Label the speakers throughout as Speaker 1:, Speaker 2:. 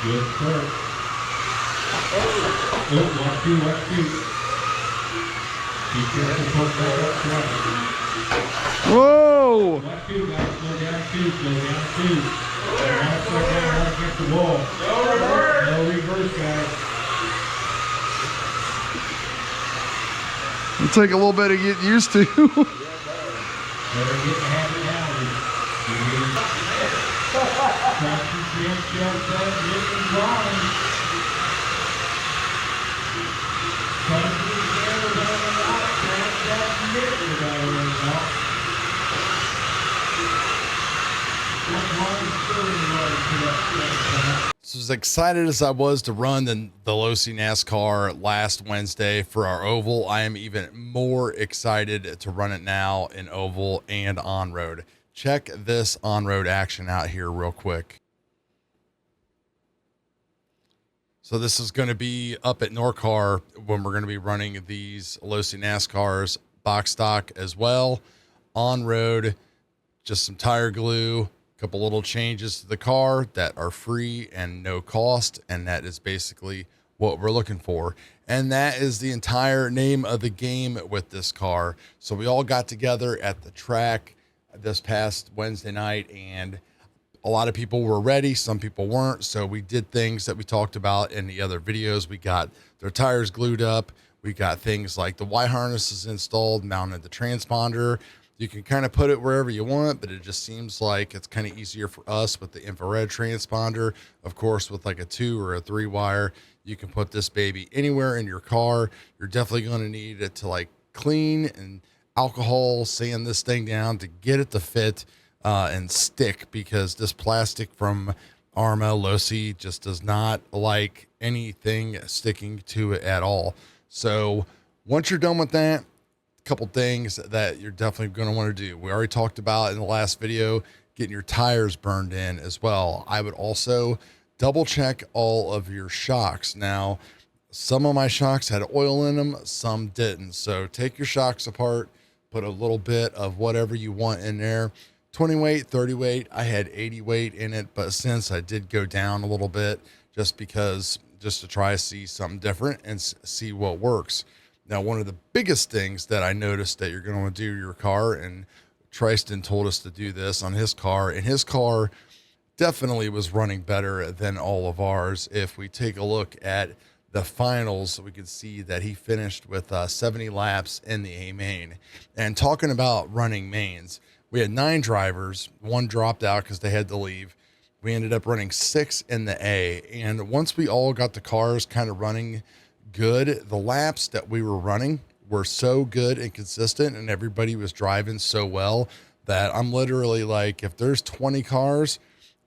Speaker 1: Good start. Oh, watch two, watch two. Keep your support back up front.
Speaker 2: Whoa!
Speaker 1: Watch two, guys. Slow down two, slow down two. Now slow down, right against the wall. No reverse. No reverse, guys.
Speaker 2: It'll take a little bit of getting used to.
Speaker 1: Better get the habit now. Traction shield, shield set, getting drawing. Country there, we're going to lock that mitt we're going to worry about.
Speaker 2: So as excited as I was to run the Losi NASCAR last Wednesday for our oval, I am even more excited to run it now in oval and on road. Check this on road action out here real quick. So this is going to be up at Norcar when we're going to be running these Losi NASCARs box stock as well. On road, just some tire glue, a couple little changes to the car that are free and no cost. And that is basically what we're looking for. And that is the entire name of the game with this car. So we all got together at the track this past Wednesday night, and a lot of people were ready. Some people weren't. So we did things that we talked about in the other videos. We got their tires glued up. We got things like the Y harnesses installed, mounted the transponder. You can kind of put it wherever you want, but it just seems like it's kind of easier for us with the infrared transponder. Of course, with like a 2 or a 3 wire, you can put this baby anywhere in your car. You're definitely going to need it to like clean and alcohol sand this thing down to get it to fit and stick, because this plastic from Arma Losi just does not like anything sticking to it at all. So once you're done with that, couple things that you're definitely going to want to do. We already talked about in the last video, getting your tires burned in as well. I would also double check all of your shocks. Now, some of my shocks had oil in them, some didn't. So take your shocks apart, put a little bit of whatever you want in there. 20 weight, 30 weight. I had 80 weight in it, but since I did go down a little bit just to try to see something different and see what works. Now, one of the biggest things that I noticed that you're going to want to do to your car, and Tristan told us to do this on his car, and his car definitely was running better than all of ours. If we take a look at the finals, we can see that he finished with 70 laps in the A main. And talking about running mains, we had 9 drivers. 1 dropped out because they had to leave. We ended up running 6 in the A. And once we all got the cars kind of running good, the laps that we were running were so good and consistent, and everybody was driving so well that I'm literally like, if there's 20 cars,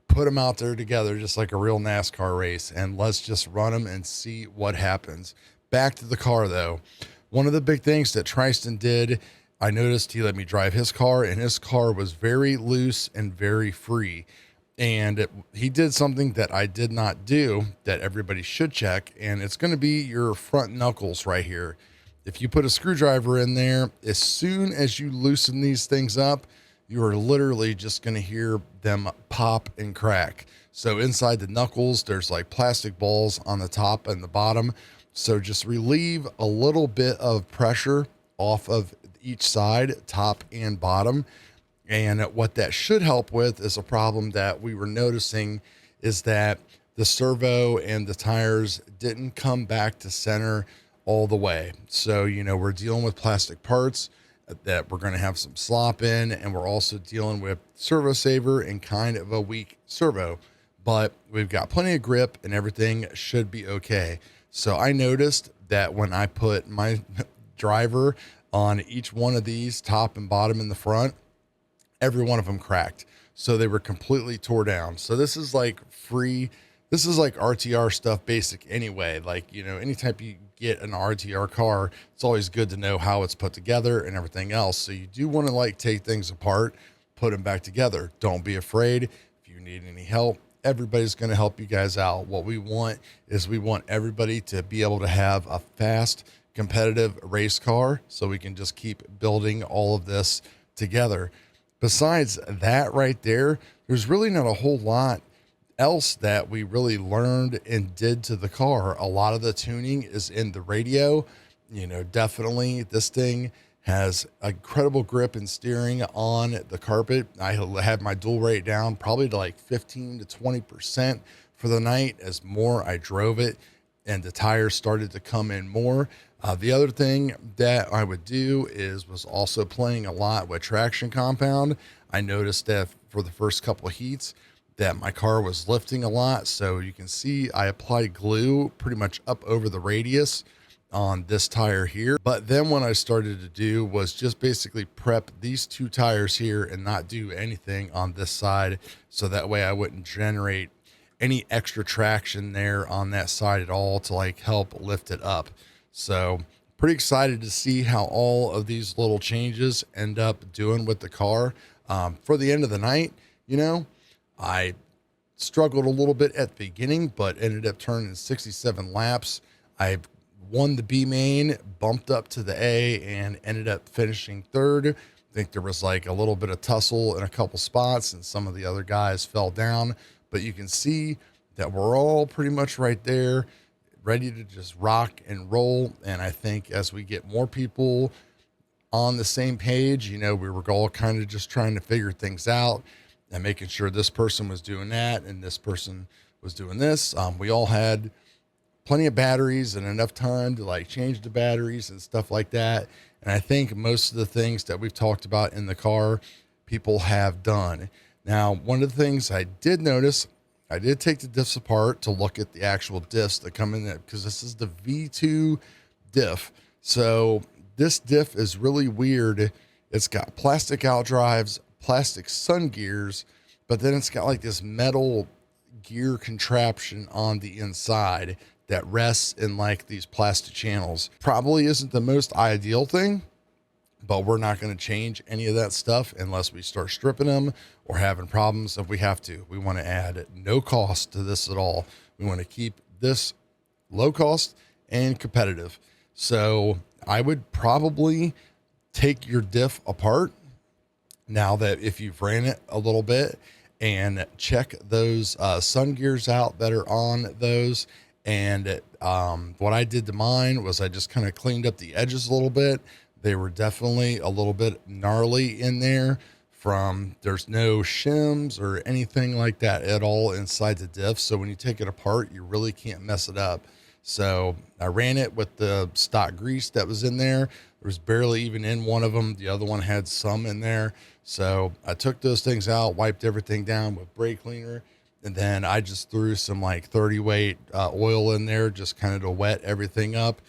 Speaker 2: put them out there together just like a real NASCAR race, and let's just run them and see what happens. Back to the car though. One of the big things that Tristan did, I noticed he let me drive his car, and his car was very loose and very free. And he did something that I did not do that everybody should check, and it's going to be your front knuckles right here. If you put a screwdriver in there, as soon as you loosen these things up, you are literally just going to hear them pop and crack. So inside the knuckles, there's like plastic balls on the top and the bottom. So just relieve a little bit of pressure off of each side, top and bottom. And what that should help with is a problem that we were noticing, is that the servo and the tires didn't come back to center all the way. So, you know, we're dealing with plastic parts that we're going to have some slop in, and we're also dealing with servo saver and kind of a weak servo, but we've got plenty of grip and everything should be okay. So I noticed that when I put my driver on each one of these, top and bottom in the front, every one of them cracked. So they were completely tore down. So this is like free. This is like RTR stuff basic anyway. Like, you know, anytime you get an RTR car, it's always good to know how it's put together and everything else. So you do want to like take things apart, put them back together. Don't be afraid. If you need any help, everybody's going to help you guys out. What we want is we want everybody to be able to have a fast, competitive race car, so we can just keep building all of this together. Besides that right there, there's really not a whole lot else that we really learned and did to the car, a lot of the tuning is in the radio. You know, definitely this thing has incredible grip and steering on the carpet. I had my dual rate down probably to like 15 to 20% for the night as more I drove it and the tires started to come in more. The other thing that I would do was also playing a lot with traction compound. I noticed that for the first couple of heats that my car was lifting a lot. So you can see I applied glue pretty much up over the radius on this tire here. But then what I started to do was just basically prep these two tires here and not do anything on this side. So that way I wouldn't generate any extra traction there on that side at all to like help lift it up. So pretty excited to see how all of these little changes end up doing with the car. For the end of the night, you know, I struggled a little bit at the beginning, but ended up turning 67 laps. I won the B main, bumped up to the A, and ended up finishing third. I think there was like a little bit of tussle in a couple spots and some of the other guys fell down, but you can see that we're all pretty much right there, ready to just rock and roll. And I think as we get more people on the same page, you know, we were all kind of just trying to figure things out and making sure this person was doing that and this person was doing this. We all had plenty of batteries and enough time to like change the batteries and stuff like that. And I think most of the things that we've talked about in the car, people have done. Now, one of the things I did notice, I did take the diffs apart to look at the actual diffs that come in there, because this is the V2 diff. So this diff is really weird. It's got plastic outdrives, plastic sun gears, but then it's got like this metal gear contraption on the inside that rests in like these plastic channels. Probably isn't the most ideal thing, but we're not going to change any of that stuff unless we start stripping them or having problems if we have to. We want to add no cost to this at all. We want to keep this low cost and competitive. So I would probably take your diff apart now that if you've ran it a little bit, and check those sun gears out that are on those. And what I did to mine was I just kind of cleaned up the edges a little bit. They were definitely a little bit gnarly in there there's no shims or anything like that at all inside the diff. So when you take it apart, you really can't mess it up. So I ran it with the stock grease that was in there. There was barely even in one of them. The other one had some in there. So I took those things out, wiped everything down with brake cleaner. And then I just threw some like 30 weight oil in there, just kind of to wet everything up.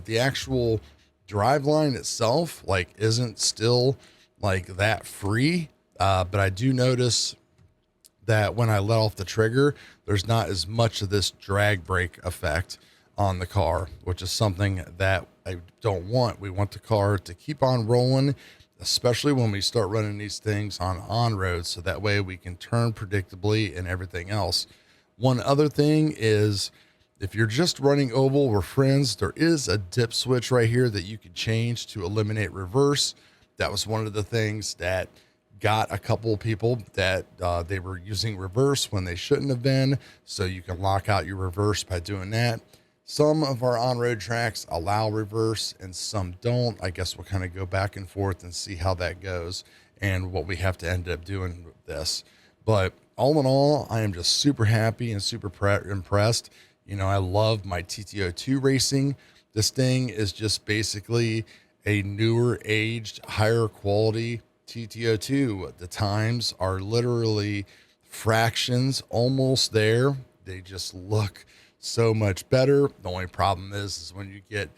Speaker 2: The actual drive line itself, like, isn't still like that free. But I do notice that when I let off the trigger, there's not as much of this drag brake effect on the car, which is something that I don't want. We want the car to keep on rolling, especially when we start running these things on road. So that way we can turn predictably and everything else. One other thing is, if you're just running oval or friends, there is a dip switch right here that you can change to eliminate reverse. That was one of the things that got a couple of people that they were using reverse when they shouldn't have been. So you can lock out your reverse by doing that. Some of our on-road tracks allow reverse and some don't. I guess we'll kind of go back and forth and see how that goes and what we have to end up doing with this. But all in all, I am just super happy and super impressed. You know, I love my TTO2 racing. This thing is just basically a newer, aged, higher quality TTO2. The times are literally fractions almost there. They just look so much better. The only problem is when you get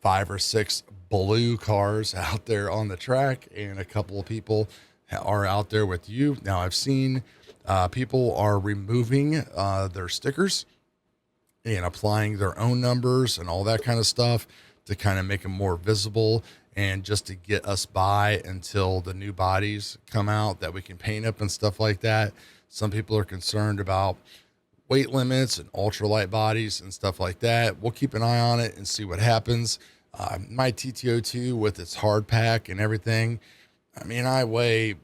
Speaker 2: 5 or 6 blue cars out there on the track and a couple of people are out there with you. Now I've seen people are removing their stickers and applying their own numbers and all that kind of stuff to kind of make them more visible and just to get us by until the new bodies come out that we can paint up and stuff like that. Some people are concerned about weight limits and ultralight bodies and stuff like that. We'll keep an eye on it and see what happens. My TTO2 with its hard pack and everything, I mean, I weigh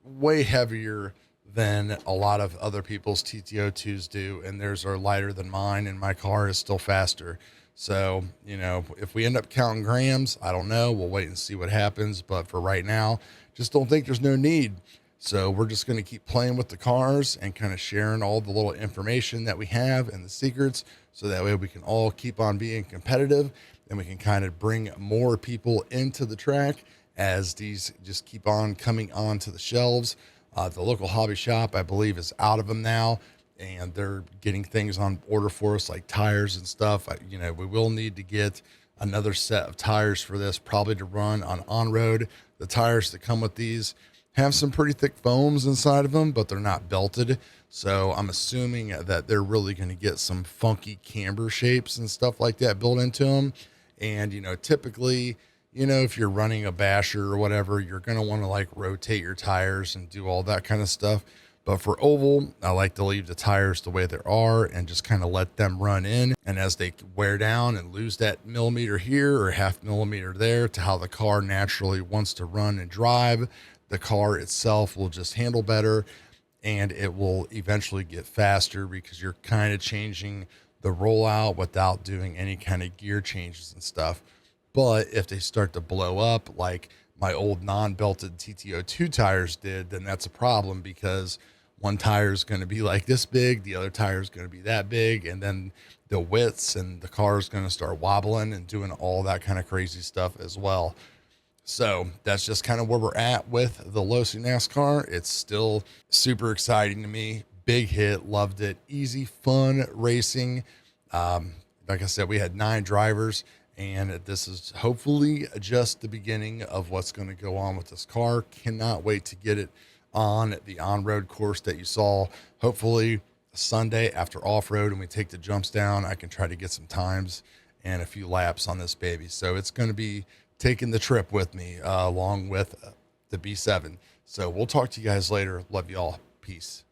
Speaker 2: way heavier than a lot of other people's TTO2s do, and theirs are lighter than mine, and my car is still faster. So, you know, if we end up counting grams, I don't know. We'll wait and see what happens. But for right now, just don't think there's no need. So we're just going to keep playing with the cars and kind of sharing all the little information that we have and the secrets. So that way we can all keep on being competitive, and we can kind of bring more people into the track as these just keep on coming onto the shelves. The local hobby shop, I believe, is out of them now, and they're getting things on order for us like tires and stuff. You know, we will need to get another set of tires for this, probably to run on road. The tires that come with these have some pretty thick foams inside of them, but they're not belted. So I'm assuming that they're really going to get some funky camber shapes and stuff like that built into them. And, you know, typically, you know, if you're running a basher or whatever, you're going to want to like rotate your tires and do all that kind of stuff. But for oval, I like to leave the tires the way they are and just kind of let them run in. And as they wear down and lose that millimeter here or half millimeter there to how the car naturally wants to run and drive, the car itself will just handle better, and it will eventually get faster because you're kind of changing the rollout without doing any kind of gear changes and stuff. But if they start to blow up like my old non-belted TTO2 tires did, then that's a problem, because one tire is going to be like this big, the other tire is going to be that big, and then the widths, and the car is going to start wobbling and doing all that kind of crazy stuff as well. So that's just kind of where we're at with the Losi NASCAR. It's still super exciting to me. Big hit, loved it. Easy, fun racing. Like I said, we had 9 drivers, and this is hopefully just the beginning of what's going to go on with this car. Cannot wait to get it on the on-road course that you saw. Hopefully Sunday after off-road, and we take the jumps down, I can try to get some times and a few laps on this baby. So it's going to be taking the trip with me along with the B7. So we'll talk to you guys later. Love you all. Peace.